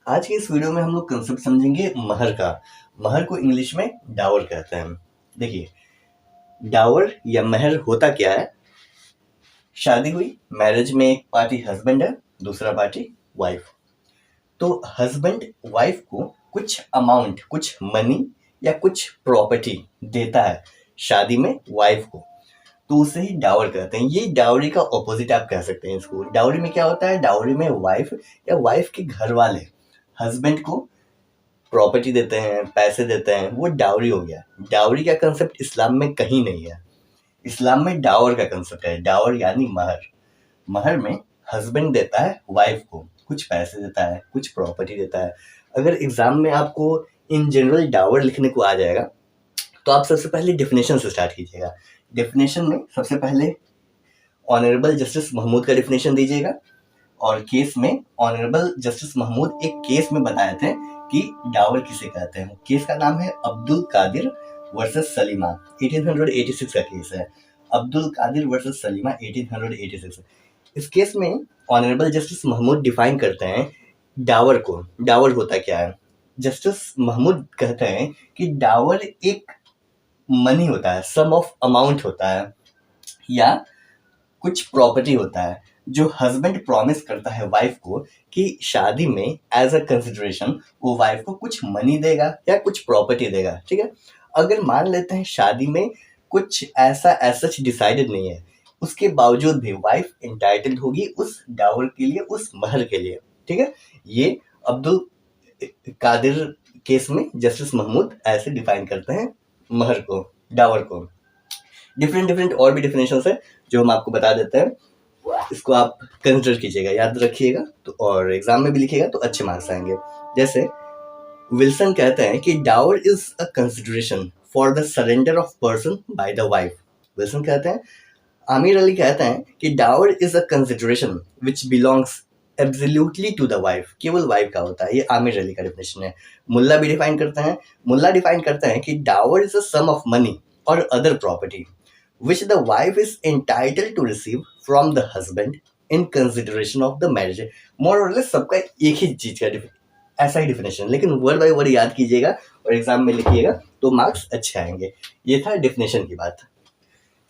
आज की इस वीडियो में हम लोग कंसेप्ट समझेंगे महर का। महर को इंग्लिश में डावर कहते हैं। देखिए, डावर या महर होता क्या है। शादी हुई, मैरिज में एक पार्टी हस्बैंड है, दूसरा पार्टी वाइफ। तो हस्बैंड वाइफ को कुछ अमाउंट, कुछ मनी या कुछ प्रॉपर्टी देता है शादी में वाइफ को, तो उसे ही डावर कहते हैं। ये डावरी का ऑपोजिट आप कह सकते हैं इसको। डावरी में क्या होता है, डावरी में वाइफ या वाइफ के घर वाले हस्बैंड को प्रॉपर्टी देते हैं, पैसे देते हैं, वो डावरी हो गया। डावरी का कंसेप्ट इस्लाम में कहीं नहीं है। इस्लाम में डावर का कंसेप्ट है। डावर यानी महर। महर में हस्बैंड देता है वाइफ को, कुछ पैसे देता है, कुछ प्रॉपर्टी देता है। अगर एग्जाम में आपको इन जनरल डावर लिखने को आ जाएगा तो आप सबसे पहले डेफिनेशन से स्टार्ट कीजिएगा। डेफिनेशन में सबसे पहले ऑनरेबल जस्टिस महमूद का डेफिनेशन दीजिएगा। और केस में ऑनरेबल जस्टिस महमूद एक केस में बताए थे कि डावर किसे कहते हैं। केस का नाम है अब्दुल कादिर वर्सेस सलीमा। 1886 का केस है। अब्दुल कादिर वर्सेस सलीमा 1886। इस केस में ऑनरेबल जस्टिस महमूद डिफाइन करते हैं डावर को। डावर होता क्या है। जस्टिस महमूद कहते हैं कि डावर एक मनी होता है, सम ऑफ अमाउंट होता है या कुछ प्रॉपर्टी होता है जो हस्बैंड प्रॉमिस करता है वाइफ को कि शादी में एज अ कंसिडरेशन वो वाइफ को कुछ मनी देगा या कुछ प्रॉपर्टी देगा। ठीक है। अगर मान लेते हैं शादी में कुछ ऐसा सच डिसाइडेड नहीं है, उसके बावजूद भी वाइफ इंटाइटल्ड होगी उस डावर के लिए, उस महर के लिए। ठीक है। ये अब्दुल कादिर केस में जस्टिस महमूद ऐसे डिफाइन करते हैं महर को, डावर को। डिफरेंट और भी डेफिनेशन है जो हम आपको बता देते हैं। इसको आप कंसिडर कीजिएगा, याद रखिएगा, तो और एग्जाम में भी लिखिएगा तो अच्छे मार्क्स आएंगे। जैसे विल्सन कहते हैं कि dower is a consideration for the surrender of person by the wife. Wilson कहते हैं। आमिर अली कहते हैं कि dower is a consideration which belongs absolutely to the wife. केवल वाइफ का होता है। ये आमिर अली का डेफिनेशन है। मुल्ला भी डिफाइन करते हैं। मुल्ला डिफाइन करते हैं कि dower is a sum of money और other property which the wife is entitled to receive from the husband in consideration of the marriage। more or less सबका एक ही चीज का ऐसा ही डिफिनेशन, लेकिन वर्ड बाय वर्ड याद कीजिएगा और एग्जाम में लिखिएगा तो मार्क्स अच्छे आएंगे। ये था डेफिनेशन की बात।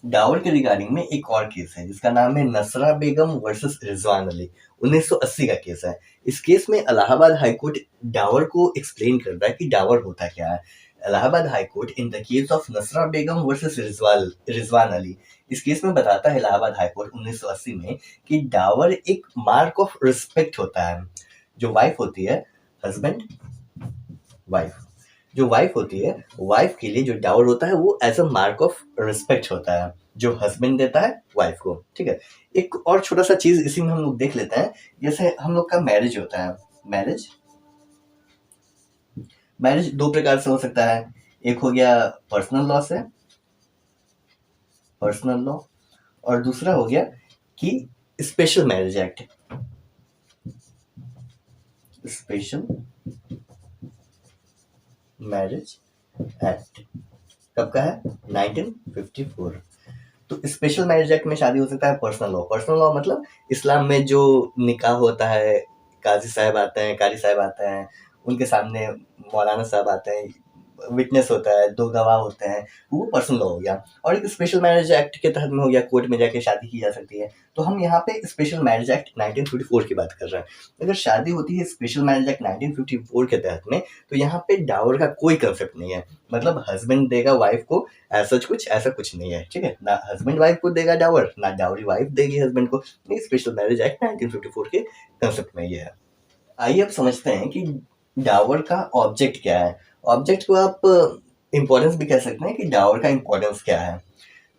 डावर के रिगार्डिंग में एक और केस है जिसका नाम है नसरा बेगम वर्सेस रिजवान अली। 1980 का केस है। इस केस में इलाहाबाद हाईकोर्ट डावर को एक्सप्लेन कर रहा है कि डावर होता क्या है। Allahabad high court in the case of नसरा Begum versus Rizwan Ali, इस केस में बताता है इलाहाबाद हाईकोर्ट 1980 में कि डावर एक मार्क ऑफ रिस्पेक्ट होता है। जो वाइफ होती है, हस्बैंड वाइफ, जो वाइफ होती है, वाइफ के लिए जो डावर होता है वो as a mark of respect होता है जो हस्बैंड देता है वाइफ को। ठीक है। एक और छोटा सा चीज इसी में हम लोग देख लेते हैं। जैसे हम लोग का मैरिज होता है। मैरिज दो प्रकार से हो सकता है। एक हो गया पर्सनल लॉ से, पर्सनल लॉ, और दूसरा हो गया कि special marriage act. Special marriage act कब का है? 1954। तो स्पेशल मैरिज एक्ट में शादी हो सकता है। पर्सनल लॉ, पर्सनल लॉ मतलब इस्लाम में जो निकाह होता है, काजी साहब आते हैं, कारी साहब आते हैं, उनके सामने मौलाना साहब आते हैं, विटनेस होता है, दो गवाह होते हैं, वो पर्सनल लॉ हो गया। और एक स्पेशल मैरिज एक्ट के तहत में हो गया, कोर्ट में जाके शादी की जा सकती है। तो हम यहाँ पे स्पेशल मैरिज एक्ट 1954 की बात कर रहे हैं। अगर शादी होती है स्पेशल मैरिज एक्ट 1954 के तहत में, तो यहाँ पे डावर का कोई कंसेप्ट नहीं है। मतलब हस्बैंड देगा वाइफ को, ऐसा कुछ नहीं है। ठीक है ना। हस्बैंड वाइफ को देगा डावर, ना डावरी वाइफ देगी हस्बैंड को। स्पेशल मैरिज एक्ट 1954 के कंसेप्ट में ये है। आइए अब समझते हैं कि डावर का ऑब्जेक्ट क्या है। ऑब्जेक्ट को आप इंपॉर्टेंस भी कह सकते हैं कि डावर का इंपॉर्टेंस क्या है।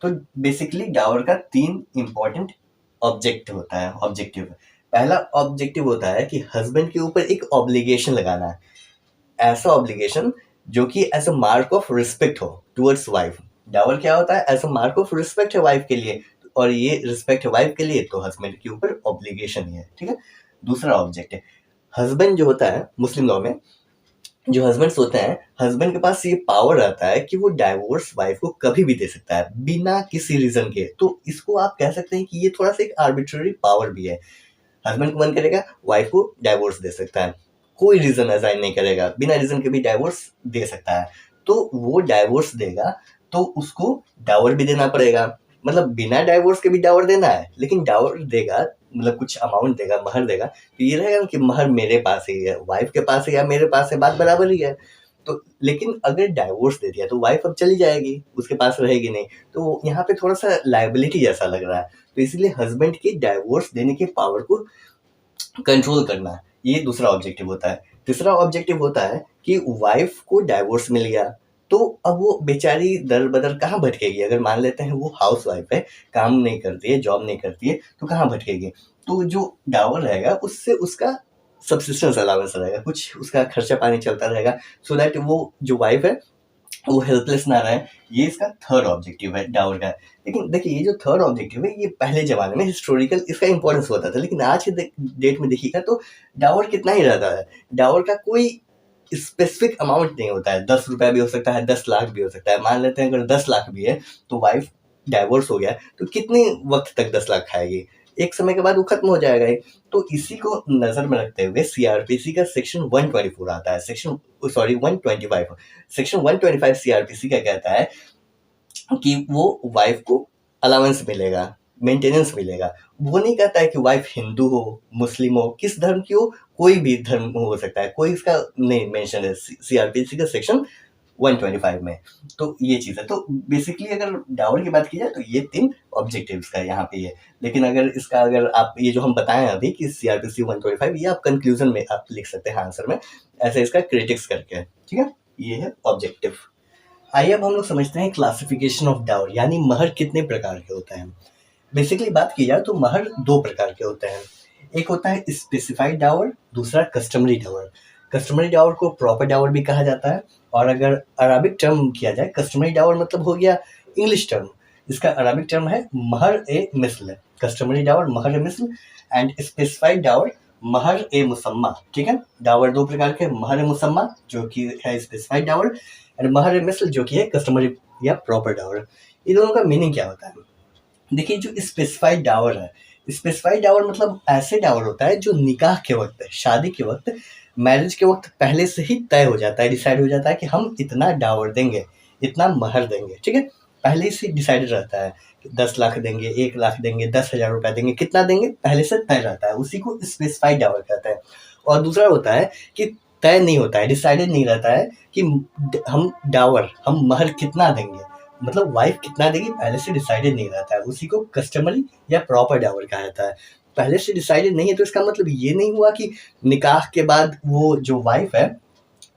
तो बेसिकली डावर का 3 इंपॉर्टेंट ऑब्जेक्ट होता है, ऑब्जेक्टिव। पहला ऑब्जेक्टिव होता है कि हस्बैंड के ऊपर एक ऑब्लिगेशन लगाना है, ऐसा ऑब्लिगेशन जो कि as a mark of respect हो टुवर्ड्स वाइफ। डावर क्या होता है? As a mark of respect है वाइफ के लिए, और ये रिस्पेक्ट है वाइफ के लिए, तो हस्बैंड के ऊपर ऑब्लिगेशन ही है। ठीक है। दूसरा ऑब्जेक्ट है हस्बैंड जो होता है, मुस्लिम लॉ में जो हस्बैंड्स होते हैं, हस्बैंड के पास ये पावर रहता है कि वो डाइवोर्स वाइफ को कभी भी दे सकता है बिना किसी रीजन के। तो इसको आप कह सकते हैं कि ये थोड़ा सा एक आर्बिट्ररी पावर भी है। हस्बैंड को मन करेगा वाइफ को डाइवोर्स दे सकता है, कोई रीजन असाइन नहीं करेगा, बिना रीजन के भी डाइवोर्स दे सकता है। तो वो डाइवोर्स देगा तो उसको डावर भी देना पड़ेगा, मतलब बिना डाइवोर्स के भी डावर देना है, लेकिन डावर देगा मतलब कुछ अमाउंट देगा, महर देगा, तो ये रहेगा कि महर मेरे पास ही है, वाइफ के पास है या मेरे पास है, बात बराबर ही है। तो लेकिन अगर डाइवोर्स दे दिया तो वाइफ अब चली जाएगी, उसके पास रहेगी नहीं, तो यहाँ पे थोड़ा सा लायबिलिटी जैसा लग रहा है। तो इसलिए हस्बैंड की डाइवोर्स देने की पावर को कंट्रोल करना, ये दूसरा ऑब्जेक्टिव होता है। तीसरा ऑब्जेक्टिव होता है कि वाइफ को डाइवोर्स मिल गया तो अब वो बेचारी दर बदर कहाँ भटकेगी। अगर मान लेते हैं वो हाउस वाइफ है, काम नहीं करती है, जॉब नहीं करती है, तो कहाँ भटकेगी। तो जो डावर रहेगा उससे उसका सब्सिस्टेंस अलाउंस रहेगा, कुछ उसका खर्चा पानी चलता रहेगा, सो दैट वो जो वाइफ है वो हेल्पलेस ना रहे। ये इसका थर्ड ऑब्जेक्टिव है डावर का। लेकिन देखिए ये जो थर्ड ऑब्जेक्टिव है ये पहले जमाने में हिस्टोरिकल इसका इंपॉर्टेंस होता था, लेकिन आज के डेट में देखिएगा तो डावर कितना ही रहता है। डावर का कोई स्पेसिफिक अमाउंट नहीं होता है, 10 रुपया भी हो सकता है, 10 लाख भी हो सकता है। मान लेते हैं अगर 10 लाख भी है तो वाइफ डाइवोर्स हो गया तो कितने वक्त तक 10 लाख खाएगी, एक समय के बाद वो खत्म हो जाएगा ही। तो इसी को नजर में रखते हुए सीआरपीसी का सेक्शन 124 आता है, सेक्शन 125 सेक्शन 125 सीआरपीसी का कहता है कि वो वाइफ को अलाउंस मिलेगा, मेंटेनेंस मिलेगा। वो नहीं कहता है कि वाइफ हिंदू हो, मुस्लिम हो, किस धर्म की हो, कोई भी धर्म हो सकता है, कोई इसका नहीं मेंशन है सीआरपीसी का सेक्शन 125 में। तो ये चीज़ है। तो बेसिकली अगर डावर की बात की जाए तो ये 3 ऑब्जेक्टिव्स का यहाँ पे है। लेकिन अगर आप ये जो हम बताएं अभी कि सीआरपीसी 125, ये आप कंक्लूजन में आप लिख सकते हैं आंसर में, ऐसे इसका क्रिटिक्स करके, ठीक है। ये है ऑब्जेक्टिव। आइए अब हम लोग समझते हैं क्लासिफिकेशन ऑफ डावर, यानी महर कितने प्रकार के होते हैं। बेसिकली बात की जाए तो महर 2 प्रकार के होते हैं। एक होता है स्पेसिफाइड डावर, दूसरा कस्टमरी डावर। कस्टमरी डावर को प्रॉपर डावर भी कहा जाता है, और अगर अरबिक टर्म किया जाए, कस्टमरी डावर मतलब हो गया इंग्लिश टर्म, इसका अरबिक टर्म है महर ए मिस्ल। कस्टमरी डावर महर ए मिस्ल एंड स्पेसिफाइड डावर महर ए मुसम्मा, ठीक है। डावर 2 प्रकार के, महर ए मुसम्मा जो कि है स्पेसिफाइड डावर, एंड महर ए मिस्ल जो कि है कस्टमरी या प्रॉपर डावर। ये दोनों का मीनिंग क्या होता है? देखिए जो स्पेसिफाइड डावर है, स्पेसिफाइड डावर मतलब ऐसे डावर होता है जो निकाह के वक्त, शादी के वक्त, मैरिज के वक्त पहले से ही तय हो जाता है, डिसाइड हो जाता है कि हम इतना डावर देंगे, इतना महर देंगे, ठीक है। पहले से डिसाइडेड रहता है कि 10 लाख देंगे, 1 लाख देंगे, 10,000 रुपया देंगे, कितना देंगे पहले से तय रहता है, उसी को स्पेसिफाइड डावर कहते हैं। और दूसरा होता है कि तय नहीं होता है, डिसाइडेड नहीं रहता है कि हम महर कितना देंगे, मतलब वाइफ कितना देगी पहले से डिसाइडेड नहीं रहता है, उसी को कस्टमरी या प्रॉपर डावर कहा जाता है। पहले से डिसाइडेड नहीं है तो इसका मतलब ये नहीं हुआ कि निकाह के बाद वो जो वाइफ है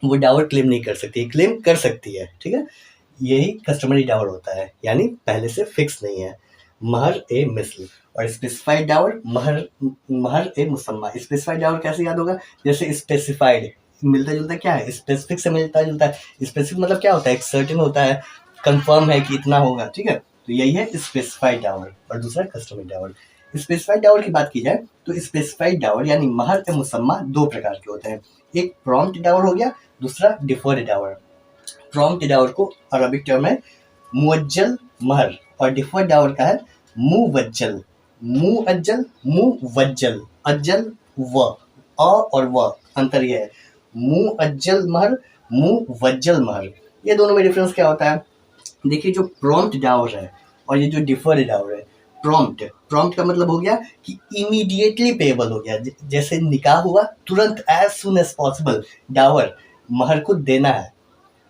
वो डावर क्लेम नहीं कर सकती, क्लेम कर सकती है, ठीक है। यही कस्टमरी डावर होता है, यानी पहले से फिक्स नहीं है। महर ए मिस्ल और स्पेसिफाइड डावर महर ए मुसम्मा। स्पेसिफाइड डावर कैसे याद होगा? जैसे स्पेसिफाइड मिलता जुलता क्या है, स्पेसिफिक से मिलता जुलता है। स्पेसिफिक मतलब क्या होता है, एक सर्टेन होता है, कंफर्म है कि इतना होगा, ठीक है। तो यही है स्पेसिफाइड डावर और दूसरा कस्टमरी डावर। स्पेसिफाइड डावर की बात की जाए तो स्पेसिफाइड डावर यानी महर ए मुसम्मा 2 प्रकार के होते हैं। एक प्रॉम्प्ट डावर हो गया, दूसरा डिफर्ड डावर। प्रॉम्प्ट डावर को अरबिक टर्म है मुअज्जल महर, और डिफर्ड डावर का है मुवज्जल। मुवज्जल, अज्जल व, अ और व अंतर यह है, मुअज्जल महर, मुवज्जल महर। ये दोनों में डिफरेंस क्या होता है? देखिए जो प्रॉम्प्ट डावर है और ये जो डिफर्ड डावर है, प्रॉम्प्ट का मतलब हो गया कि इमीडिएटली पेएबल हो गया, जैसे निकाह हुआ तुरंत, as soon as possible Dawar महर को देना है,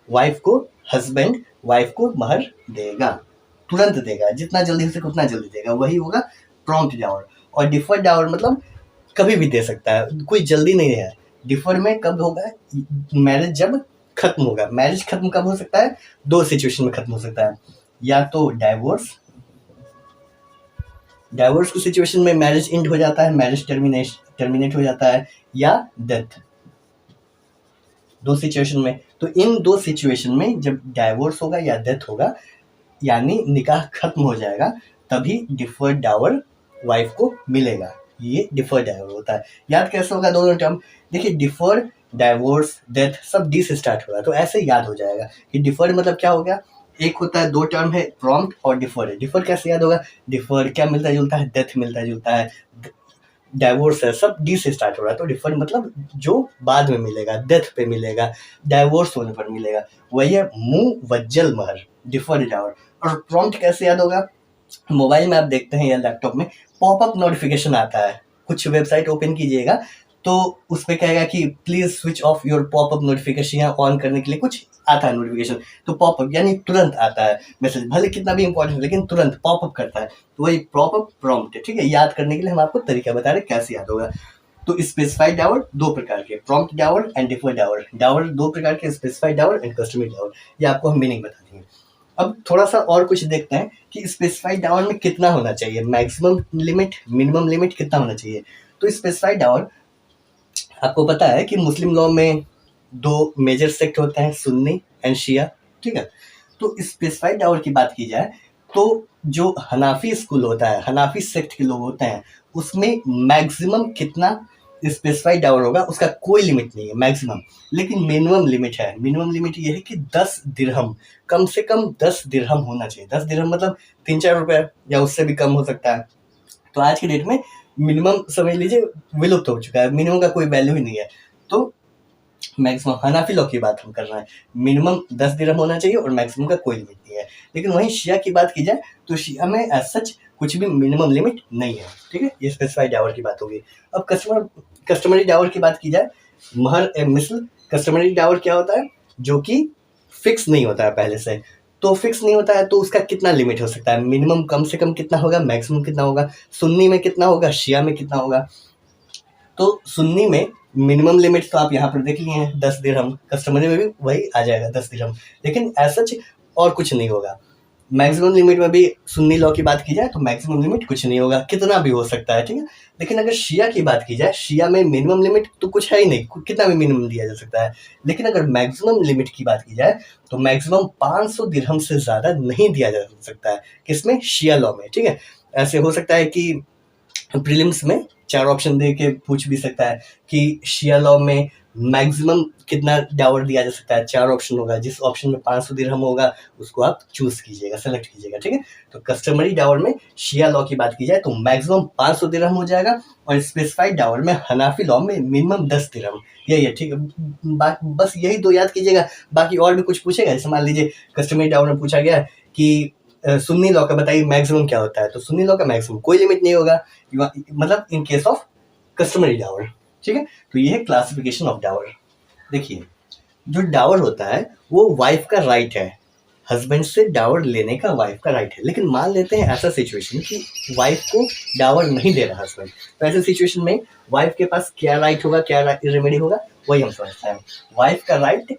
वाइफ को, हस्बैंड वाइफ को महर देगा, तुरंत देगा, जितना जल्दी हो सके उतना जल्दी देगा, वही होगा प्रॉम्प्ट डावर। और डिफर्ड डावर मतलब कभी भी दे सकता है, कोई जल्दी नहीं है। डिफर्ड में कब होगा? मैरिज जब खत्म होगा। मैरिज खत्म कब हो सकता है? 2 सिचुएशन में खत्म हो सकता है, या तो डाइवोर्स की सिचुएशन में मैरिज एंड हो जाता है, मैरिज टर्मिनेट हो जाता है, या डेथ। 2 सिचुएशन में। तो इन 2 सिचुएशन में जब डाइवोर्स होगा या डेथ होगा, यानी निकाह खत्म हो जाएगा, तभी डिफर्ड डावर वाइफ को मिलेगा। ये डिफर्ड डाइवर होता है। याद कैसे होगा दोनों टर्म? देखिए डिफर्ड, डाइवोर्स, डेथ सब डी से स्टार्ट हो रहा है, तो ऐसे याद हो जाएगा कि डिफर्ड मतलब क्या हो गया। एक होता है, 2 टर्म है, प्रॉम्प्ट और डिफर्ड। डिफर्ड कैसे याद होगा? डिफर्ड क्या मिलता जुलता है? डेथ मिलता जुलता है। डाइवोर्स है, सब डी से स्टार्ट हो रहा है, तो डिफर्ड मतलब जो बाद में मिलेगा, डेथ पे मिलेगा, डाइवोर्स होने पर मिलेगा, वही है मुवज्जल महर, डिफर्ड डावर। और प्रॉम्प्ट कैसे याद होगा? मोबाइल में आप देखते हैं या लैपटॉप में पॉपअप नोटिफिकेशन आता है, कुछ वेबसाइट ओपन कीजिएगा तो उस पे कहेगा कि please switch off your popup notification, या ऑन करने के लिए कुछ आता है नोटिफिकेशन, तो पॉपअप यानी तुरंत आता है मैसेज, भले कितना भी इंपॉर्टेंट लेकिन तुरंत पॉपअप करता है, तो वही पॉपअप प्रॉम्प्ट है। ठीक है, याद करने के लिए हम आपको तरीका बता रहे हैं कैसे याद होगा। तो स्पेसिफाइड डावर दो प्रकार के, prompt Dawar and deferred Dawar. Dawar दो प्रकार के, specified Dawar and customary Dawar, ये आपको हम मीनिंग बता देंगे। अब थोड़ा सा और कुछ देखते हैं कि स्पेसिफाइड डावर में कितना होना चाहिए, मैक्सिमम लिमिट, मिनिमम लिमिट कितना होना चाहिए। तो स्पेसिफाइड डावर आपको पता है कि मुस्लिम लॉ में दो मेजर सेक्ट होते हैं, सुन्नी एंड शिया। ठीक है, तो स्पेसिफाइड डावर की बात की जाए तो जो हनाफी स्कूल होता है, हनाफी सेक्ट के लोग होते हैं, उसमें मैक्सिमम कितना स्पेसिफाइड डावर होगा उसका कोई लिमिट नहीं है, मैक्सिमम। लेकिन मिनिमम लिमिट है, मिनिमम लिमिट ये है कि 10 दिरहम, कम से कम 10 दिरहम होना चाहिए। 10 दिरहम मतलब 3-4 रुपए या उससे भी कम हो सकता है। तो आज की डेट में मिनिमम समझ लीजिए विलुप्त हो चुका है, मिनिमम का कोई वैल्यू ही नहीं है। तो मैक्सिमम हनाफी लॉ की बात हम कर रहे हैं, मिनिमम 10 दिरहम होना चाहिए और मैक्सिमम का कोई लिमिट नहीं है। लेकिन वहीं शिया की बात की जाए तो शिया में एज सच कुछ भी मिनिमम लिमिट नहीं है। ठीक है, ये स्पेसिफाइड डावर की बात होगी। अब कस्टमरी डावर की बात की जाए, महर ए मिसल। कस्टमरी डावर क्या होता है? जो कि फिक्स नहीं होता है पहले से, तो फिक्स नहीं होता है तो उसका कितना लिमिट हो सकता है, मिनिमम कम से कम कितना होगा, मैक्सिमम कितना होगा, सुन्नी में कितना होगा, शिया में कितना होगा। तो सुन्नी में मिनिमम लिमिट तो आप यहाँ पर देख लिए हैं 10 दिरहम, कस्टमरी में भी वही आ जाएगा 10 दिरहम, लेकिन एज सच और कुछ नहीं होगा। मैक्सिमम लिमिट में भी सुन्नी लॉ की बात की जाए तो मैक्सिमम लिमिट कुछ नहीं होगा, कितना भी हो सकता है। ठीक है, लेकिन अगर शिया की बात की जाए, शिया में मिनिमम लिमिट तो कुछ है ही नहीं, कितना भी मिनिमम दिया जा सकता है। लेकिन अगर मैक्सिमम लिमिट की बात की जाए तो मैक्सिमम 500 दिरहम से ज्यादा नहीं दिया जा सकता है, किसमें? शिया लॉ में। ठीक है, ऐसे हो सकता है कि प्रीलिम्स में 4 ऑप्शन दे के पूछ भी सकता है कि शिया लॉ में मैक्सिमम कितना डावर दिया जा सकता है, 4 ऑप्शन होगा, जिस ऑप्शन में 500 दिरहम होगा उसको आप चूज कीजिएगा, सेलेक्ट कीजिएगा। ठीक है, तो कस्टमरी डावर में शिया लॉ की बात की जाए तो मैक्सिमम 500 दिरहम हो जाएगा, और स्पेसिफाइड डावर में हनाफी लॉ में मिनिमम 10 दिरहम, यही है। ठीक है, बस यही दो याद कीजिएगा, बाकी और भी कुछ पूछेगा। जैसे मान लीजिए कस्टमरी डावर में पूछा गया कि सुन्नी लॉ का बताइए मैक्सिमम क्या होता है, तो सुन्नी लॉ का मैक्सिमम कोई लिमिट नहीं होगा, मतलब in case of customary Dawar. ठीक है, तो ये है क्लासिफिकेशन ऑफ डावर। देखिए, जो डावर होता है वो वाइफ का राइट है, हस्बैंड से डावर लेने का वाइफ का राइट है। लेकिन मान लेते हैं ऐसा सिचुएशन कि वाइफ को डावर नहीं दे रहा हस्बैंड, तो ऐसे सिचुएशन में वाइफ के पास क्या राइट होगा, क्या रेमेडी होगा, वही हम समझते हैं। वाइफ का right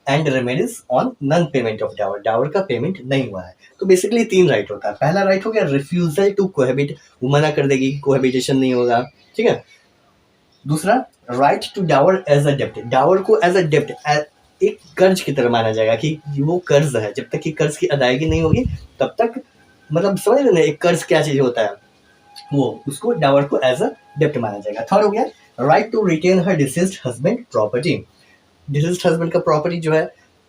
and remedies on non payment of dower, dower का पेमेंट नहीं हुआ है। तो बेसिकली 3 राइट होता है। पहला राइट हो गया रिफ्यूजल टू कोहेबिट, वो मना कर देगी कि कोहेबिटेशन नहीं होगा। ठीक है, दूसरा right to dower as a डेप्ट, डावर को एज अ डेप्ट, एक कर्ज की तरह माना जाएगा कि वो कर्ज है, जब तक कि कर्ज की अदायगी नहीं होगी तब तक, मतलब समझ रहे ना एक कर्ज क्या चीज होता है, वो उसको डावर को एज अ डेप्ट माना जाएगा। थर्ड हो गया right to retain her deceased husband property, deceased husband का प्रॉपर्टी जो है,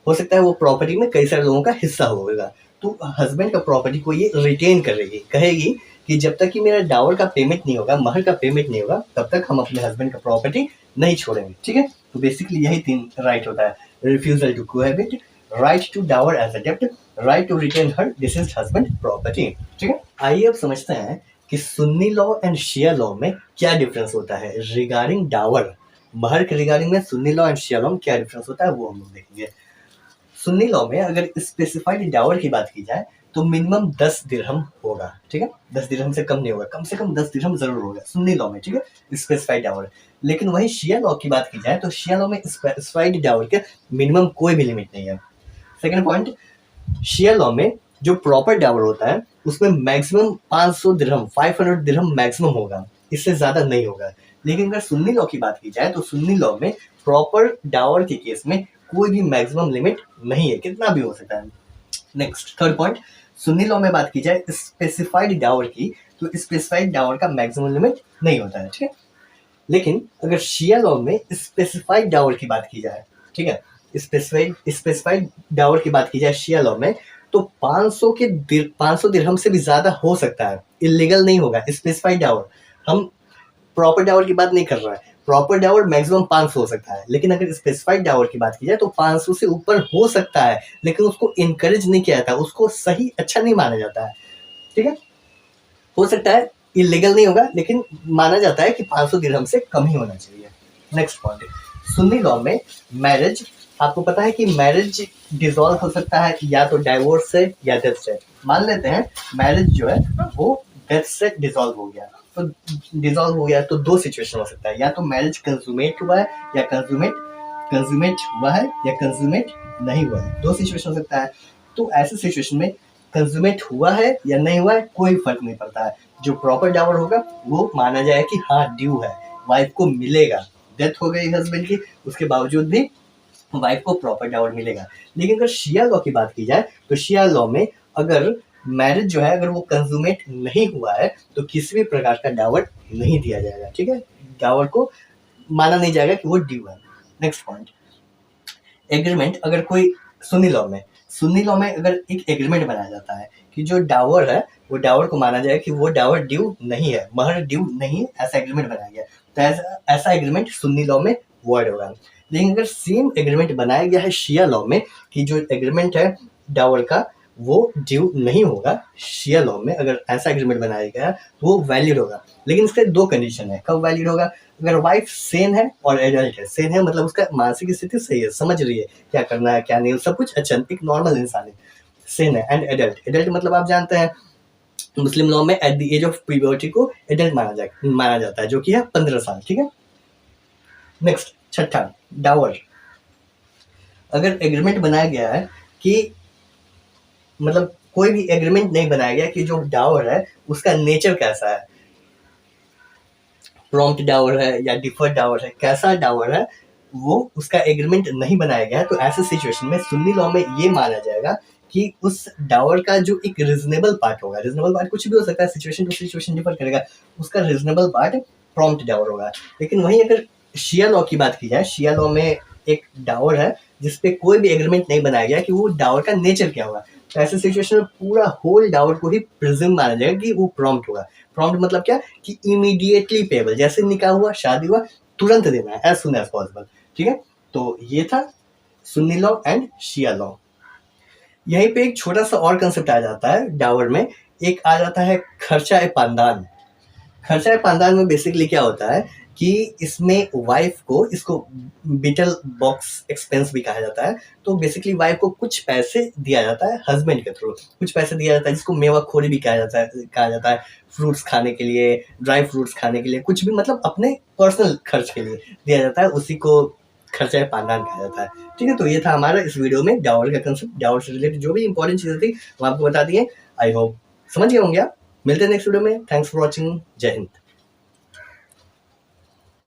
हो सकता है वो प्रॉपर्टी में कई सारे लोगों का हिस्सा होगा, तो हस्बैंड का प्रॉपर्टी को ये रिटेन करेगी, कहेगी कि जब तक कि मेरा डावर का पेमेंट नहीं होगा, महर का पेमेंट नहीं होगा, तब तक हम अपने हस्बैंड का प्रॉपर्टी नहीं छोड़ेंगे। ठीक है, तो बेसिकली यही 3 राइट होता है, refusal to cohabit, right to dower as a डेप्ट, right to retain her deceased husband property. ठीक है, आइए अब समझते हैं कि Sunni law and Shia law में क्या डिफरेंस होता है रिगार्डिंग डावर। महर के रिगार्डिंग में Sunni law and Shia law में क्या डिफरेंस होता है वो हम लोग देखेंगे। सुन्नी लॉ में अगर स्पेसिफाइड डावर की बात की जाए तो मिनिमम 10 दिरहम होगा। ठीक है, 10 दिरहम से कम नहीं होगा, कम से कम 10 दिरहम जरूर होगा सुन्नी लॉ में। ठीक है, स्पेसिफाइड डावर। लेकिन वही शिया लॉ की बात की जाए तो शिया लॉ में स्पेसिफाइड डावर के मिनिमम कोई भी लिमिट नहीं है। सेकेंड पॉइंट, शिया लॉ में जो प्रॉपर डावर होता है उसमें मैक्सिमम 500 दिरहम, 500 दिरहम मैक्सिमम होगा, इससे ज्यादा नहीं होगा। लेकिन अगर सुन्नी लॉ की बात की जाए तो सुन्नी लॉ में प्रॉपर डावर के केस में कोई भी मैक्सिमम लिमिट नहीं है, कितना भी हो सकता है। Next third point, Sunni law में बात की जाए स्पेसिफाइड डावर की तो स्पेसिफाइड डावर का मैक्सिमम लिमिट नहीं होता है। ठीक है, लेकिन अगर शिया लॉ में स्पेसिफाइड डावर की बात की जाए, ठीक है, स्पेसिफाइड डावर की बात की जाए शिया लॉ में तो 500 दिरहम से भी ज्यादा हो सकता है, इलीगल नहीं होगा। स्पेसिफाइड डावर हम प्रॉपर डावर की बात नहीं कर रहा है। प्रॉपर डावर मैक्सिमम 500 हो सकता है, लेकिन अगर स्पेसिफाइड डावर की बात की जाए तो 500 से ऊपर हो सकता है, लेकिन उसको इनकरेज नहीं किया जाता, उसको सही अच्छा नहीं माना जाता है। ठीक है, हो सकता है इलीगल नहीं होगा, लेकिन माना जाता है कि 500 दिरहम से कम ही होना चाहिए। नेक्स्ट पॉइंट, सुन्नी लॉ में मैरिज, आपको पता है कि मैरिज डिसॉल्व हो सकता है या तो डाइवोर्स से या डेथ से। मान लेते हैं मैरिज जो है वो डेथ से डिसॉल्व हो गया, तो डिसॉल्व हो गया तो दो सिचुएशन हो सकता है, या तो मैरिज कंज्यूमेट हुआ है या कंज्यूमेट हुआ है या कंज्यूमेट नहीं हुआ है, दो सिचुएशन हो सकता है। तो ऐसे सिचुएशन में कंज्यूमेट हुआ है या नहीं हुआ है कोई फर्क नहीं पड़ता है। जो प्रॉपर डावर होगा वो माना जाए कि हाँ ड्यू है, वाइफ को मिलेगा। डेथ हो गई हस्बैंड की, उसके बावजूद भी वाइफ को प्रॉपर डावर मिलेगा। लेकिन अगर शिया लॉ की बात की जाए तो शिया लॉ में अगर मैरिज जो है अगर वो कंज्यूमेट नहीं हुआ है तो किसी भी प्रकार का डावर नहीं दिया जाएगा। ठीक है, डावर को माना नहीं जाएगा कि वो ड्यू है। नेक्स्ट पॉइंट, एग्रीमेंट, अगर कोई सुन्नी लॉ में अगर एक एग्रीमेंट बनाया जाता है कि जो डावर है वो डावर को माना जाए कि वो डावर ड्यू नहीं है, महर ड्यू नहीं है, ऐसा एग्रीमेंट बनाया गया, तो ऐसा एग्रीमेंट सुन्नी लॉ में वर्ड होगा। लेकिन अगर सेम एग्रीमेंट बनाया गया है शिया लॉ में कि जो एग्रीमेंट है डावर का वो ड्यू नहीं होगा, शिया लॉ में अगर ऐसा एग्रीमेंट बनाया गया है तो वो वैलिड होगा। लेकिन इसके दो कंडीशन है, कब वैलिड होगा, अगर वाइफ सेन है और एडल्ट है। सेन है मतलब उसका मानसिक स्थिति सही है, समझ रही है क्या करना है क्या नहीं, सब कुछ अच्छा, एक नॉर्मल इंसान है। सेन है एंड एडल्ट मतलब आप जानते हैं मुस्लिम लॉ में at the age of puberty को एडल्ट माना जाता है, जो कि है 15 साल। ठीक है, नेक्स्ट छठा, डावर। अगर एग्रीमेंट बनाया गया है कि मतलब कोई भी एग्रीमेंट नहीं बनाया गया कि जो डावर है उसका नेचर कैसा है, प्रॉम्प्ट डावर है या डिफर्ड डावर है, कैसा डावर है, वो उसका एग्रीमेंट नहीं बनाया गया। तो ऐसे सिचुएशन में सुन्नी लॉ में ये माना जाएगा कि उस डावर का जो एक रीजनेबल पार्ट होगा, रीजनेबल पार्ट कुछ भी हो सकता है, सिचुएशन टू सिचुएशन डिफर करेगा, उसका रीजनेबल पार्ट प्रॉम्प्ट डावर होगा। लेकिन वहीं अगर शिया लॉ की बात की जाए, शिया लॉ में एक डावर है जिसपे कोई भी एग्रीमेंट नहीं बनाया गया कि वो डावर का नेचर क्या होगा, तो ऐसे सिचुएशन में पूरा होल डावर को ही प्रिज्यूम माना जाएगा कि वो प्रॉम्प्ट होगा। प्रॉम्प्ट मतलब क्या कि इमीडिएटली पेबल, जैसे निकाह हुआ शादी हुआ तुरंत देना है, एज सुन एज पॉसिबल। ठीक है, तो ये था Sunni law and Shia law. यहीं पे एक छोटा सा और कंसेप्ट आ जाता है डावर में, एक आ जाता है खर्चा ए पानदान। खर्चा ए पानदान में बेसिकली क्या होता है कि इसमें वाइफ को, इसको बिटल बॉक्स एक्सपेंस भी कहा जाता है, तो बेसिकली वाइफ को कुछ पैसे दिया जाता है हस्बैंड के थ्रू, कुछ पैसे दिया जाता है जिसको मेवा खोरी भी कहा जाता है, फ्रूट्स खाने के लिए, ड्राई फ्रूट्स खाने के लिए, कुछ भी मतलब अपने पर्सनल खर्च के लिए दिया जाता है, उसी को खर्चा पानदान कहा जाता है। ठीक है, तो ये था हमारा इस वीडियो में डावर का कंसेप्ट, डावर से रिलेटेड जो भी इंपॉर्टेंट चीजें थी वो आपको बता दिए। आई होप समझ गए होंगे आप। मिलते हैं नेक्स्ट वीडियो में। Thanks for watching. जय हिंद।